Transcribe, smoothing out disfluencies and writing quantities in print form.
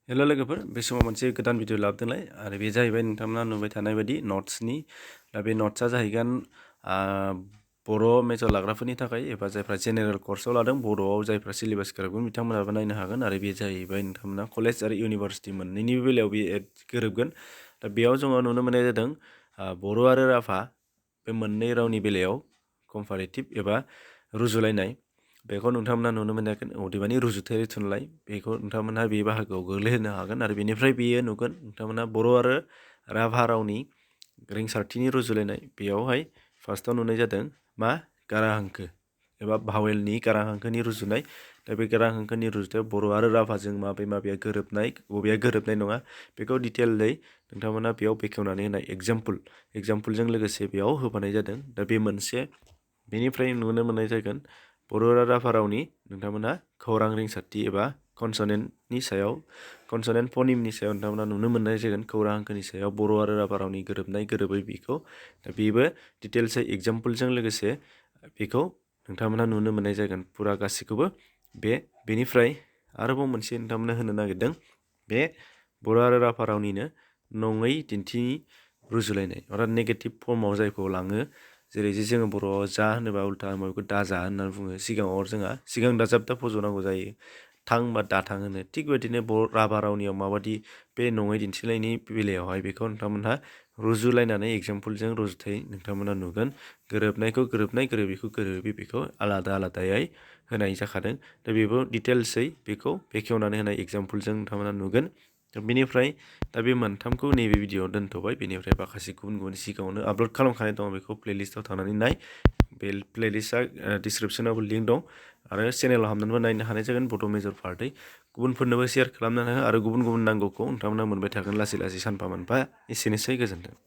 Hello लोगोफोर बे समाव मोनसे गोदान भिडिअ लाबोदोंलाय आरो बे जाहैबाय नोंथांमोना नुबाय थानाय बायदि नट्सनि दा बे नट्सआ जाहैगोन बर' मेजर लाग्राफोरनि थाखाय एबा जायफ्रा जेनेरेल कर्सआव लादों बर'आव जायफ्रा सिलेबास गोरोबगोन बिथांमोनाबो नायनो हागोन आरो बे जाहैबाय नोंथांमोना कलेज आरो इउनिभारसिटि मोननैनिबो बेलायाव बे गोरोबगोन दा बेयाव जोङो नुनो मोननाय जादों बर' आरो राभा बे मोननै रावनि बेलायाव कम्पारेटिभ एबा रुजुलायनाय बेखौ नोंथांमोना नुनो मोनाखै अदेबानि रुजुथायारि थुनलाइ बेखौ नोंथांमोनहा बे बाहागोआव गोग्लैहोनो हागोन आरो बेनिफ्राय बेयो नुगोन नोंथांमोना बर' आरो राभा रावनि रिंसारथिनि रुजुलायनाय बेयावहाय फार्स्टआव नुनाय जादों मा गारां हांखो एबा भावेलनि गारां हांखोनि रुजुनाय दा बे गारां हांखोनि रुजुथायाव बर' आरो राभाजों माबेया गोरोबनाय बबेया गोरोबनाय नङा बेखौ डिटेलै नोंथांमोना बेयाव बेखेवनानै होनाय एग्जाम्पलजों लोगोसे बेयाव होफानाय जादों दा बे मोनसे बेनिफ्राय नुनो मोननाय जागोन बर' आरो राभा रावनि नोंथांमोना खौरां रिंसारथि एबा कनसनेन्टनि सायाव कनसनेन्ट फनिमनि सायाव नोंथांमोना नुनो मोननाय जागोन खौरां हांखोनि सायाव बर' आरो राभा रावनि गोरोबनाय गोरोबै बेखौ दा बेबो डिटेल्सै एग्जाम्पलजों लोगोसे बेखौ नोंथांमोना नुनो मोननाय जागोन फुरा गासैखौबो बेनिफ्राय आरोबाव मोनसे नोंथांमोना होनो नागिरदों बे बर' आरो राभा रावनिनो नङै दिन्थिनि रुजुलायनाय अर्थात नेगेटिभ फर्माव जायखौ लाङो जेरै जोङो बर'आव जा होनोबा उल्था बेखौ दाजा होननानै बुङो सिगाङाव जोंहा सिगां दाजाबदा फज'नांगौ जायो थां बा दाथां होनो थिग बेबायदिनो राभा रावनियाव माबादि बे नङै दिन्थिलायनि बेलायावहाय बेखौ नोंथांमोनहा रुजुलायनानै एग्जाम्पलजों रुजुथाय नोंथांमोना नुगोन गोरोबनायखौ गोरोबनाय गोरोबैखौ गोरोबै बेखौ आलादा आलादायै होनाय जाखादों दा बेबो डिटेल्सै बेखौ बेखेवनानै होनाय एग्जाम्पलजों नोंथांमोना नुगोन बेनिफ्राय दा बे मोनथामखौ नैबे भिडिअआव दोनथ'बाय बेनिफ्राय माखासे गुबुन सिगाङावनो आपल'ड खालामखानाय दङ बेखौ प्लेलिस्टआव थांनानै नाय बे प्लेलिस्टआ डिसक्रिपसनावबो लिंक दं आरो चेनेलाव हाबनानैबो नायनो हानाय जागोन बड' मेजर पार्टै गुबुनफोरनोबो शेयार खालामनो हो आरो गुबुन नांगौखौ नोंथांमोना मोनबाय थागोन लासै सानफा मोनफा एसेनोसै गोजोन्थों।